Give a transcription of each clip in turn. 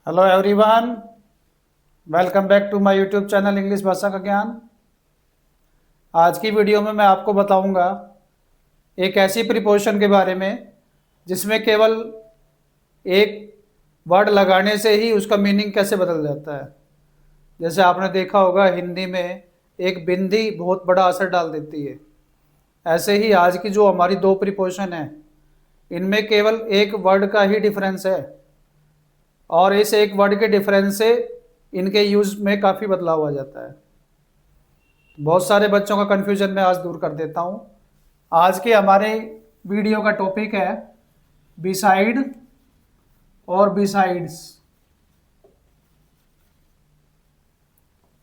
Hello everyone, welcome back to my YouTube channel English भाषा का ज्ञान। आज की वीडियो में मैं आपको बताऊंगा एक ऐसी प्रीपोजिशन के बारे में जिसमें केवल एक वर्ड लगाने से ही उसका मीनिंग कैसे बदल जाता है। जैसे आपने देखा होगा हिंदी में एक बिंदी बहुत बड़ा असर डाल देती है, ऐसे ही आज की जो हमारी दो प्रीपोजिशन है इनमें केवल एक वर्ड का ही डिफरेंस है और इस एक वर्ड के डिफरेंस से इनके यूज में काफ़ी बदलाव आ जाता है। बहुत सारे बच्चों का कन्फ्यूजन मैं आज दूर कर देता हूँ। आज के हमारे वीडियो का टॉपिक है बिसाइड और बिसाइड्स।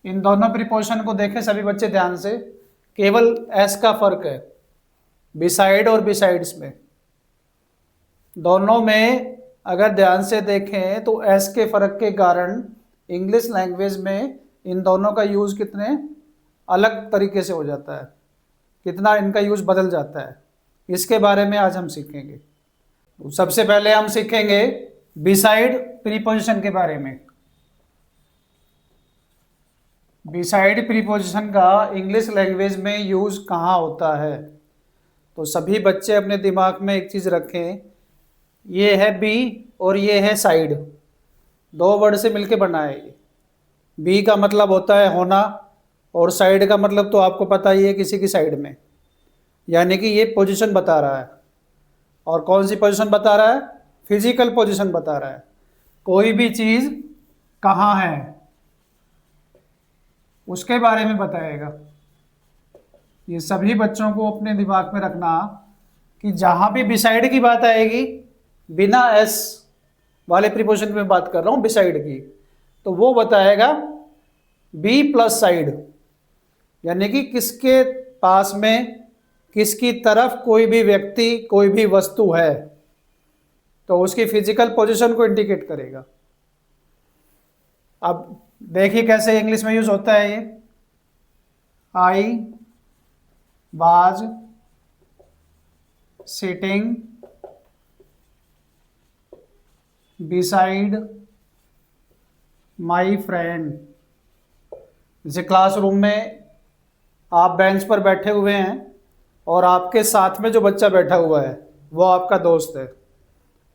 इन दोनों प्रीपोजिशन को देखें सभी बच्चे ध्यान से, केवल एस का फर्क है बिसाइड और बिसाइड्स में। दोनों में अगर ध्यान से देखें तो एस के फर्क के कारण इंग्लिश लैंग्वेज में इन दोनों का यूज़ कितने अलग तरीके से हो जाता है, कितना इनका यूज़ बदल जाता है, इसके बारे में आज हम सीखेंगे। तो सबसे पहले हम सीखेंगे बिसाइड प्रीपोजिशन के बारे में। बिसाइड प्रीपोजिशन का इंग्लिश लैंग्वेज में यूज़ कहाँ होता है, तो सभी बच्चे अपने दिमाग में एक चीज़ रखें, ये है बी और ये है साइड, दो वर्ड से मिलके बना है ये। बी का मतलब होता है होना और साइड का मतलब तो आपको पता ही है किसी की साइड में, यानी कि ये पोजीशन बता रहा है। और कौन सी पोजीशन बता रहा है? फिजिकल पोजीशन बता रहा है, कोई भी चीज़ कहाँ है उसके बारे में बताएगा। ये सभी बच्चों को अपने दिमाग में रखना कि जहाँ भी बिसाइड की बात आएगी, बिना एस वाले प्रीपोजिशन में बात कर रहा हूँ बिसाइड की, तो वो बताएगा बी प्लस साइड, यानी कि किसके पास में, किसकी तरफ कोई भी व्यक्ति कोई भी वस्तु है, तो उसकी फिजिकल पोजीशन को इंडिकेट करेगा। अब देखिए कैसे इंग्लिश में यूज होता है ये। I was sitting beside my friend. जैसे क्लासरूम में आप बेंच पर बैठे हुए हैं और आपके साथ में जो बच्चा बैठा हुआ है वो आपका दोस्त है,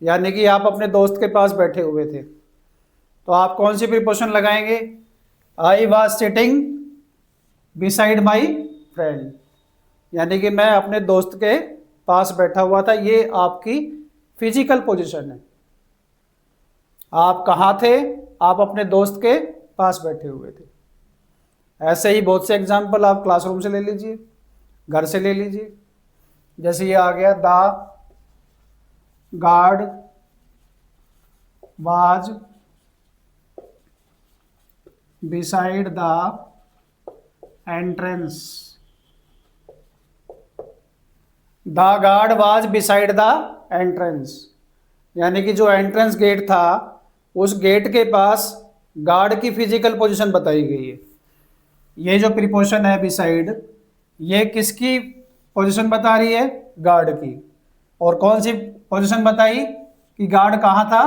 यानी कि आप अपने दोस्त के पास बैठे हुए थे, तो आप कौन सी प्रीपोजिशन लगाएंगे? I was sitting beside my friend, यानी कि मैं अपने दोस्त के पास बैठा हुआ था। ये आपकी फिजिकल पोजीशन है। आप कहाँ थे? आप अपने दोस्त के पास बैठे हुए थे। ऐसे ही बहुत से एग्जाम्पल आप क्लासरूम से ले लीजिए, घर से ले लीजिए। जैसे ये आ गया, the guard was beside the entrance. The guard was beside the entrance, यानी कि जो एंट्रेंस गेट था उस गेट के पास गार्ड की फिजिकल पोजीशन बताई गई है। ये जो प्रीपोजिशन है बिसाइड, ये किसकी पोजीशन बता रही है? गार्ड की। और कौन सी पोजीशन बताई कि गार्ड कहाँ था?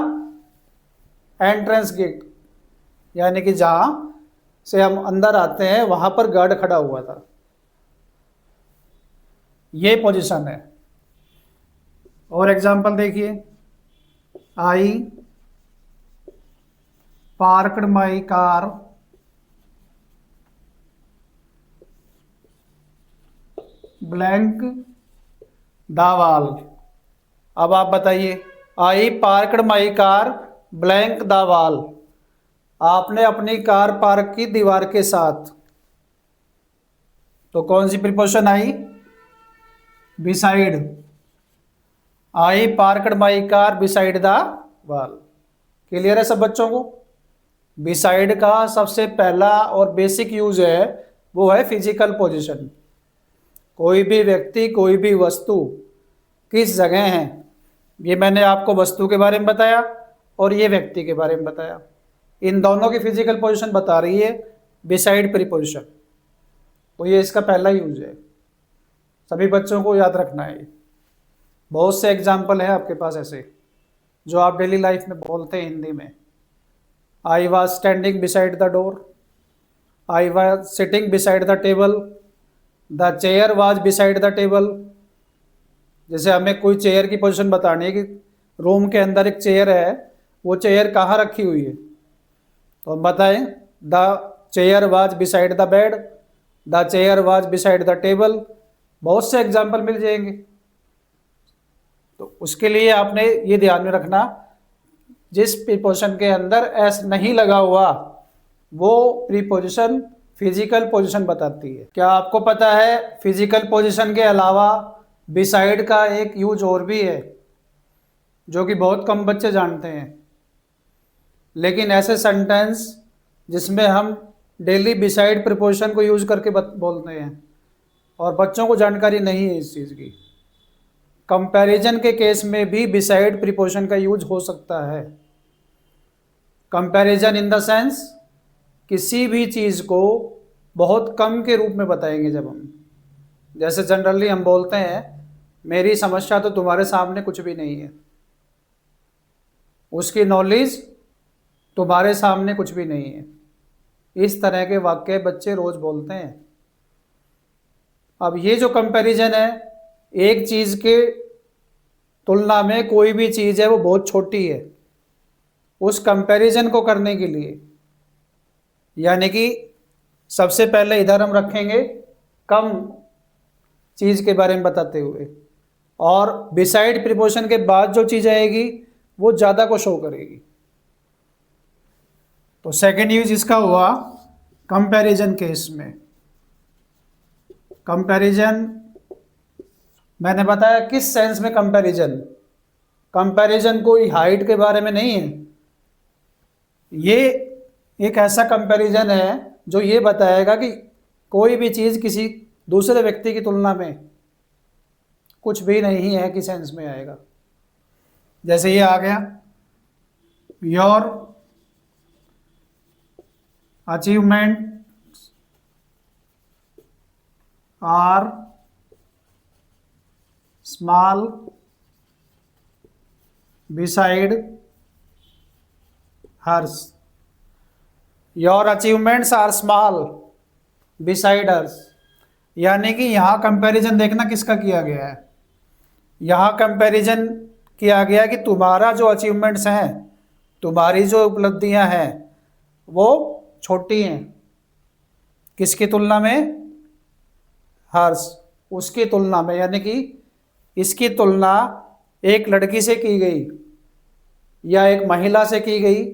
एंट्रेंस गेट, यानी कि जहाँ से हम अंदर आते हैं वहाँ पर गार्ड खड़ा हुआ था। ये पोजीशन है। और एग्जांपल देखिए, I parked my car blank the wall. अब आप बताइए, I parked my car blank the wall, आपने अपनी कार पार्क की दीवार के साथ, तो कौन सी प्रीपोजिशन आई? Beside. I parked my car beside the wall. Clear है सब बच्चों को? बिसाइड का सबसे पहला और बेसिक यूज है वो है फिजिकल पोजीशन। कोई भी व्यक्ति कोई भी वस्तु किस जगह है, ये मैंने आपको वस्तु के बारे में बताया और ये व्यक्ति के बारे में बताया। इन दोनों की फिजिकल पोजीशन बता रही है बिसाइड प्रीपोजिशन, तो ये इसका पहला यूज है। सभी बच्चों को याद रखना है। बहुत से एग्जाम्पल है आपके पास ऐसे जो आप डेली लाइफ में बोलते हैं हिंदी में। I was standing beside the door, I was sitting beside the table, the chair was beside the table. जैसे हमें कोई चेयर की पोजीशन बतानी है कि रूम के अंदर एक चेयर है, वो चेयर कहाँ रखी हुई है, तो हम बताएं the chair was beside the bed, the chair was beside the table. बहुत से एग्जाम्पल मिल जाएंगे। तो उसके लिए आपने ये ध्यान में रखना, जिस प्रीपोजिशन के अंदर एस नहीं लगा हुआ वो प्रीपोजिशन फिजिकल पोजीशन बताती है। क्या आपको पता है फिजिकल पोजीशन के अलावा बिसाइड का एक यूज और भी है जो कि बहुत कम बच्चे जानते हैं। लेकिन ऐसे सेंटेंस जिसमें हम डेली बिसाइड प्रीपोजिशन को यूज करके बोलते हैं और बच्चों को जानकारी नहीं है इस चीज़ की। कंपैरिजन के केस में भी बिसाइड प्रीपोजिशन का यूज हो सकता है। कंपैरिजन इन द सेंस किसी भी चीज़ को बहुत कम के रूप में बताएंगे। जब हम जैसे जनरली हम बोलते हैं मेरी समस्या तो तुम्हारे सामने कुछ भी नहीं है, उसकी नॉलेज तुम्हारे सामने कुछ भी नहीं है। इस तरह के वाक्य बच्चे रोज बोलते हैं। अब ये जो कंपैरिजन है, एक चीज़ के तुलना में कोई भी चीज़ है वो बहुत छोटी है, उस कंपैरिजन को करने के लिए यानी कि सबसे पहले इधर हम रखेंगे कम चीज़ के बारे में बताते हुए, और बिसाइड प्रीपोजिशन के बाद जो चीज़ आएगी वो ज़्यादा को शो करेगी। तो सेकेंड यूज इसका हुआ कंपैरिजन केस में। कंपैरिजन मैंने बताया किस सेंस में कंपैरिजन, कंपैरिजन कोई हाइट के बारे में नहीं है। ये एक ऐसा कंपैरिजन है जो ये बताएगा कि कोई भी चीज़ किसी दूसरे व्यक्ति की तुलना में कुछ भी नहीं है कि सेंस में आएगा। जैसे ये आ गया your achievement are small beside hers. Your achievements are small beside hers, यानी कि यहाँ कंपैरिजन देखना किसका किया गया है। यहाँ कंपैरिजन किया गया कि तुम्हारा जो अचीवमेंट्स हैं, तुम्हारी जो उपलब्धियां हैं वो छोटी हैं किसकी तुलना में, हर्ष, उसकी तुलना में। यानी कि इसकी तुलना एक लड़की से की गई या एक महिला से की गई,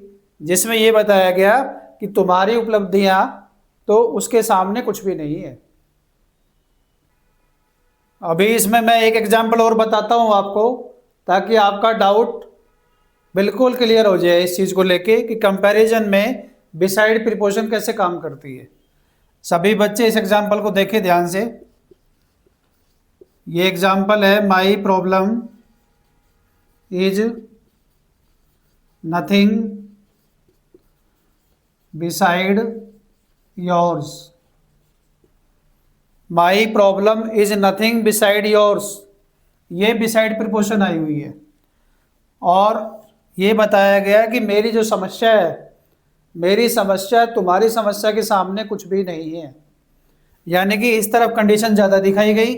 जिसमें यह बताया गया कि तुम्हारी उपलब्धियां तो उसके सामने कुछ भी नहीं है। अभी इसमें मैं एक एग्जाम्पल और बताता हूं आपको, ताकि आपका डाउट बिल्कुल क्लियर हो जाए इस चीज़ को लेके कि कंपैरिजन में बिसाइड प्रीपोजिशन कैसे काम करती है। सभी बच्चे इस एग्जाम्पल को देखें ध्यान से। ये एग्जाम्पल है my problem is nothing beside yours. My problem is nothing beside yours, ये बिसाइड प्रीपोजिशन आई हुई है और ये बताया गया कि मेरी जो समस्या है, मेरी समस्या तुम्हारी समस्या के सामने कुछ भी नहीं है। यानी कि इस तरफ कंडीशन ज़्यादा दिखाई गई,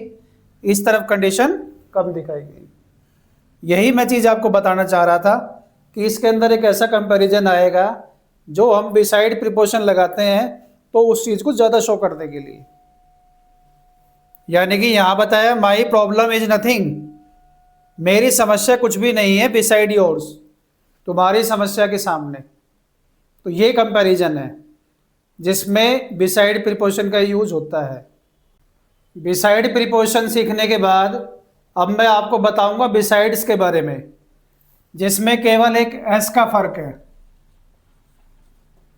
इस तरफ कंडीशन कम दिखाई गई। यही मैं चीज़ आपको बताना चाह रहा था कि इसके अंदर एक ऐसा कंपैरिजन आएगा जो हम बिसाइड प्रीपोजिशन लगाते हैं तो उस चीज़ को ज़्यादा शो करने के लिए। यानी कि यहाँ बताया माई प्रॉब्लम इज नथिंग, मेरी समस्या कुछ भी नहीं है बिसाइड योर्स, तुम्हारी समस्या के सामने। तो ये कंपैरिजन है जिसमें बिसाइड प्रीपोजिशन का यूज होता है। बिसाइड प्रीपोजिशन सीखने के बाद अब मैं आपको बताऊंगा बिसाइड्स के बारे में, जिसमें केवल एक एस का फर्क है।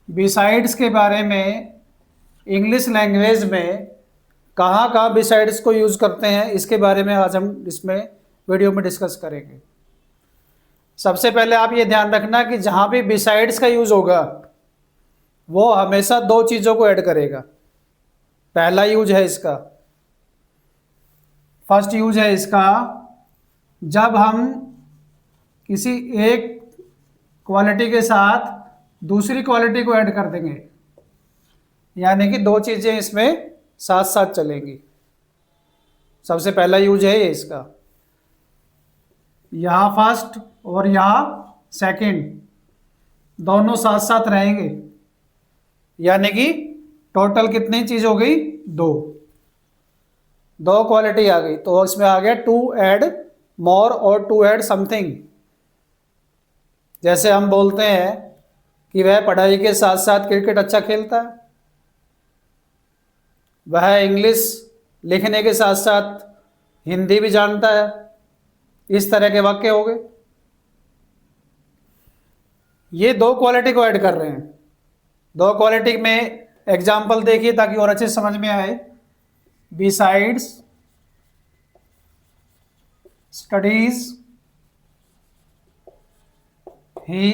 बिसाइड्स के बारे में इंग्लिश लैंग्वेज में कहाँ कहाँ बिसाइड्स को यूज़ करते हैं, इसके बारे में आज हम इसमें वीडियो में डिस्कस करेंगे। सबसे पहले आप ये ध्यान रखना कि जहाँ भी बिसाइड्स का यूज़ होगा वो हमेशा दो चीज़ों को ऐड करेगा। पहला यूज है इसका, फर्स्ट यूज है इसका, जब हम किसी एक क्वालिटी के साथ दूसरी क्वालिटी को ऐड कर देंगे, यानी कि दो चीज़ें इसमें साथ साथ चलेंगी। सबसे पहला यूज है ये इसका, यहाँ फर्स्ट और यहाँ सेकंड दोनों साथ साथ रहेंगे, यानी कि टोटल कितनी चीज हो गई, दो क्वालिटी आ गई। तो इसमें आ गया टू ऐड मोर और टू ऐड समथिंग। जैसे हम बोलते हैं कि वह पढ़ाई के साथ साथ क्रिकेट अच्छा खेलता है, वह इंग्लिश लिखने के साथ साथ हिंदी भी जानता है, इस तरह के वाक्य हो गए। ये दो क्वालिटी को ऐड कर रहे हैं। दो क्वालिटी में एग्जाम्पल देखिए ताकि और अच्छे समझ में आए। Besides studies he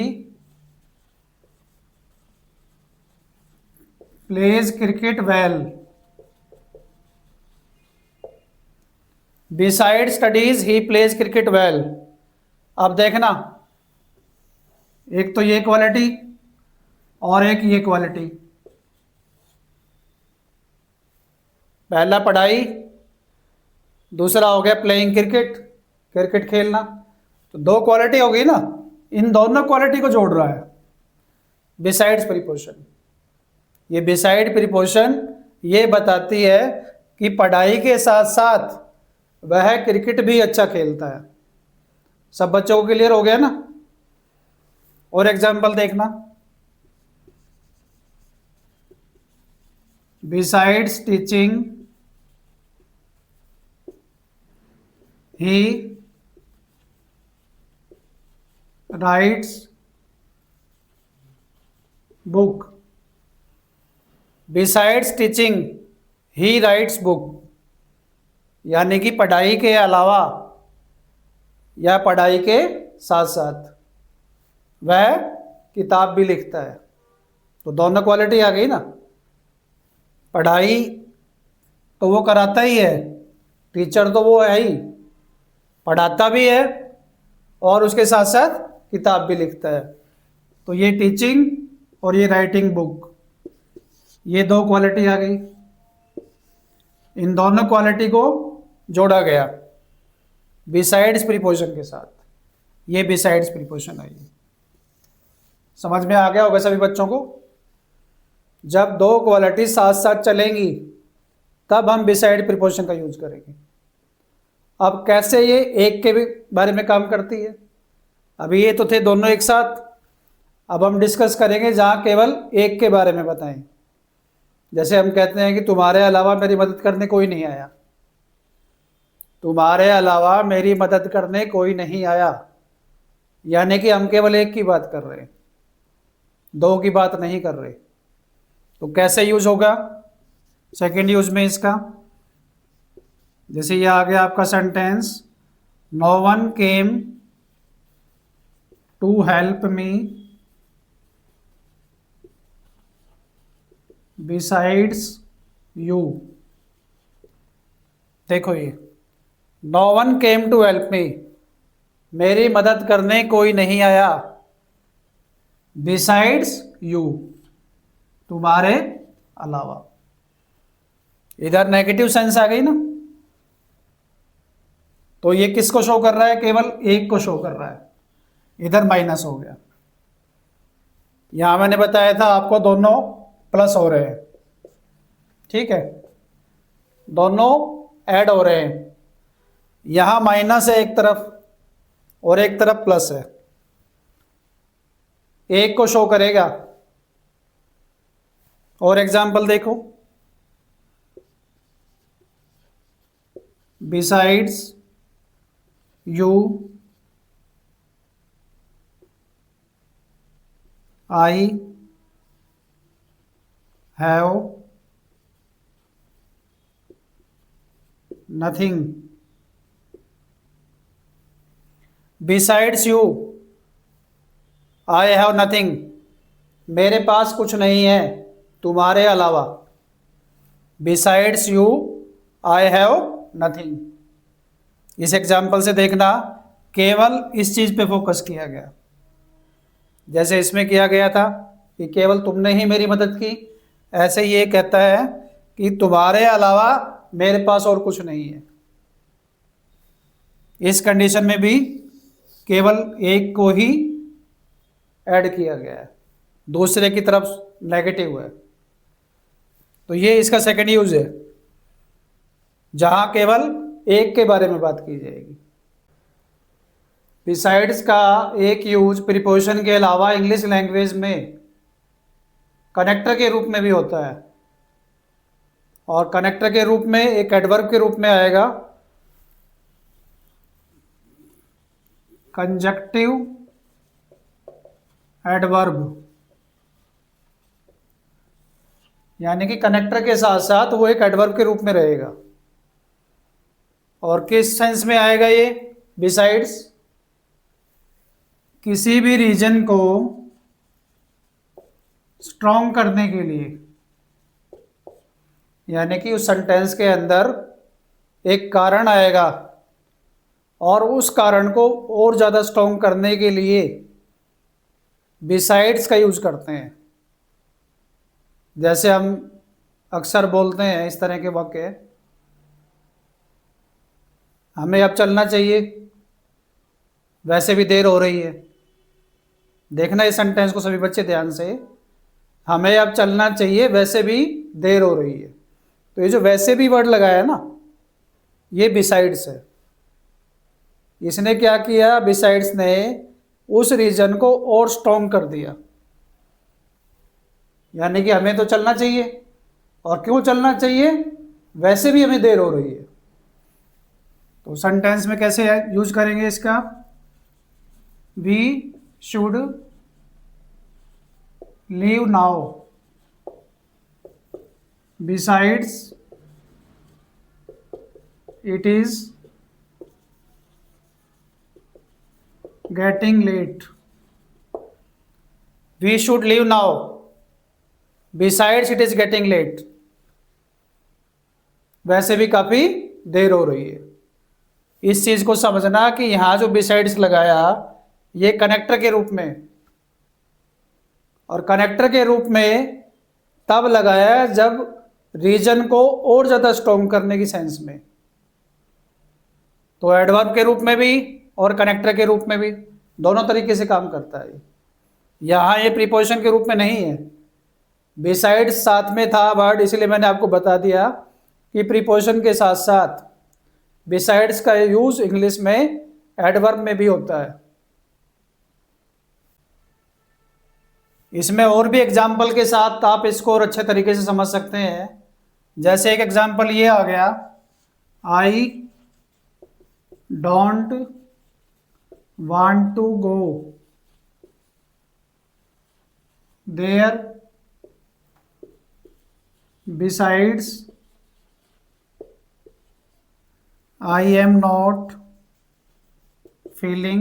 plays cricket well. Beside studies he plays cricket well. अब देखना, एक तो ये क्वालिटी और एक ये क्वालिटी। पहला पढ़ाई, दूसरा हो गया प्लेइंग क्रिकेट, क्रिकेट खेलना। तो दो क्वालिटी हो गई ना, इन दोनों क्वालिटी को जोड़ रहा है बिसाइड्स प्रीपोजिशन। ये बिसाइड प्रीपोजिशन ये बताती है कि पढ़ाई के साथ साथ वह क्रिकेट भी अच्छा खेलता है। सब बच्चों को क्लियर हो गया ना। और एग्जाम्पल देखना, बिसाइड्स टीचिंग ही राइट्स बुक। बिसाइड्स टीचिंग ही राइट्स बुक, यानी कि पढ़ाई के अलावा या पढ़ाई के साथ साथ वह किताब भी लिखता है। तो दोनों क्वालिटी आ गई ना। पढ़ाई तो वो कराता ही है, टीचर तो वो है ही, पढ़ाता भी है और उसके साथ साथ किताब भी लिखता है। तो ये टीचिंग और ये राइटिंग बुक, ये दो क्वालिटी आ गई। इन दोनों क्वालिटी को जोड़ा गया बिसाइड्स प्रीपोजिशन के साथ। ये बिसाइड्स प्रीपोजिशन आई। समझ में आ गया होगा सभी बच्चों को। जब दो क्वालिटी साथ साथ चलेंगी तब हम बिसाइड प्रीपोजिशन का यूज करेंगे। अब कैसे ये एक के भी बारे में काम करती है, अभी ये तो थे दोनों एक साथ। अब हम डिस्कस करेंगे जहां केवल एक के बारे में बताएं। जैसे हम कहते हैं कि तुम्हारे अलावा मेरी मदद करने कोई नहीं आया। तुम्हारे अलावा मेरी मदद करने कोई नहीं आया, यानी कि हम केवल एक की बात कर रहे हैं, दो की बात नहीं कर रहे। तो कैसे यूज होगा सेकंड यूज में इसका? जैसे ये आ गया आपका sentence, no one came to help me besides you. देखो ये no one came to help me, मेरी मदद करने कोई नहीं आया, बिसाइड्स यू, तुम्हारे अलावा। इधर नेगेटिव सेंस आ गई ना। तो ये किसको शो कर रहा है? केवल एक को शो कर रहा है। इधर माइनस हो गया। यहां मैंने बताया था आपको दोनों प्लस हो रहे हैं, ठीक है, दोनों ऐड हो रहे हैं। यहां माइनस है एक तरफ और एक तरफ प्लस है, एक को शो करेगा। और एग्जाम्पल देखो, besides you I have nothing. Besides you I have nothing, मेरे पास कुछ नहीं है तुम्हारे अलावा। Besides you I have nothing. इस एग्जाम्पल से देखना केवल इस चीज पे फोकस किया गया। जैसे इसमें किया गया था कि केवल तुमने ही मेरी मदद की, ऐसे ये कहता है कि तुम्हारे अलावा मेरे पास और कुछ नहीं है। इस कंडीशन में भी केवल एक को ही ऐड किया गया है, दूसरे की तरफ नेगेटिव है। तो ये इसका सेकंड यूज है, जहां केवल एक के बारे में बात की जाएगी। बिसाइड्स का एक यूज प्रीपोजिशन के अलावा इंग्लिश लैंग्वेज में कनेक्टर के रूप में भी होता है, और कनेक्टर के रूप में एक एडवर्ब के रूप में आएगा कंजक्टिव एडवर्ब, यानी कि कनेक्टर के साथ साथ वो एक एडवर्ब के रूप में रहेगा। और किस सेंस में आएगा ये बिसाइड्स? किसी भी रीजन को स्ट्रॉन्ग करने के लिए, यानी कि उस सेंटेंस के अंदर एक कारण आएगा और उस कारण को और ज़्यादा स्ट्रॉन्ग करने के लिए बिसाइड्स का यूज करते हैं। जैसे हम अक्सर बोलते हैं इस तरह के वाक्य, हमें अब चलना चाहिए, वैसे भी देर हो रही है। देखना इस सेंटेंस को सभी बच्चे ध्यान से, हमें अब चलना चाहिए, वैसे भी देर हो रही है। तो ये जो वैसे भी वर्ड लगाया है ना, ये बिसाइड्स है। इसने क्या किया? बिसाइड्स ने उस रीजन को और स्ट्रॉन्ग कर दिया, यानी कि हमें तो चलना चाहिए, और क्यों चलना चाहिए? वैसे भी हमें देर हो रही है। तो सेंटेंस में कैसे यूज करेंगे इसका? We should leave now, besides it is getting late. We should leave now, besides it is getting late, वैसे भी काफी देर हो रही है। इस चीज को समझना कि यहां जो बिसाइड्स लगाया ये कनेक्टर के रूप में, और कनेक्टर के रूप में तब लगाया जब रीजन को और ज्यादा स्ट्रॉन्ग करने की सेंस में। तो एडवर्ब के रूप में भी और कनेक्टर के रूप में भी, दोनों तरीके से काम करता है। यहां ये प्रीपोजिशन के रूप में नहीं है, बिसाइड्स साथ में था वर्ड, इसलिए मैंने आपको बता दिया कि प्रीपोजिशन के साथ साथ बिसाइड्स का यूज इंग्लिश में एडवर्ब में भी होता है। इसमें और भी एग्जाम्पल के साथ आप इसको और अच्छे तरीके से समझ सकते हैं। जैसे एक एग्जाम्पल ये आ गया, I don't want to go there, besides I am not feeling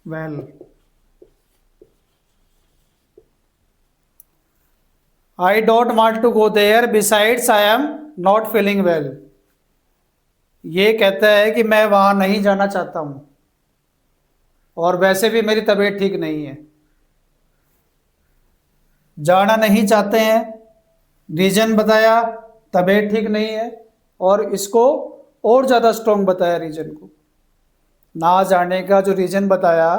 well. I don't want to go there, besides I am not feeling well. ये कहता है कि मैं वहां नहीं जाना चाहता हूं, और वैसे भी मेरी तबीयत ठीक नहीं है। जाना नहीं चाहते हैं, रीजन बताया तबीयत ठीक नहीं है, और इसको और ज़्यादा स्ट्रॉन्ग बताया रीजन को। ना जाने का जो रीजन बताया,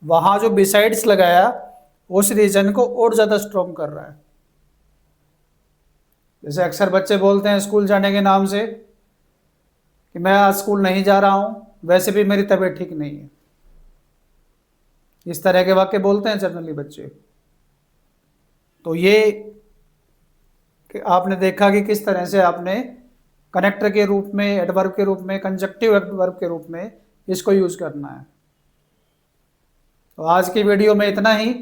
वहाँ जो बिसाइड्स लगाया उस रीजन को और ज़्यादा स्ट्रॉन्ग कर रहा है। जैसे अक्सर बच्चे बोलते हैं स्कूल जाने के नाम से कि मैं आज स्कूल नहीं जा रहा हूँ, वैसे भी मेरी तबीयत ठीक नहीं है। इस तरह के वाक्य बोलते हैं जनरली बच्चे। तो ये कि आपने देखा कि किस तरह से आपने कनेक्टर के रूप में, एडवर्ब के रूप में, कंजक्टिव एडवर्ब के रूप में इसको यूज करना है। तो आज की वीडियो में इतना ही,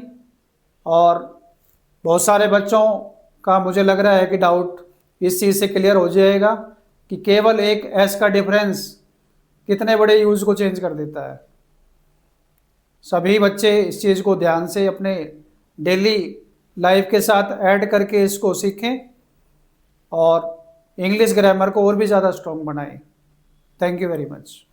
और बहुत सारे बच्चों का मुझे लग रहा है कि डाउट इस चीज़ से क्लियर हो जाएगा कि केवल एक एस का डिफरेंस कितने बड़े यूज को चेंज कर देता है। सभी बच्चे इस चीज़ को ध्यान से अपने डेली लाइफ के साथ ऐड करके इसको सीखें और इंग्लिश ग्रामर को और भी ज़्यादा स्ट्रॉन्ग बनाएं। Thank you very much.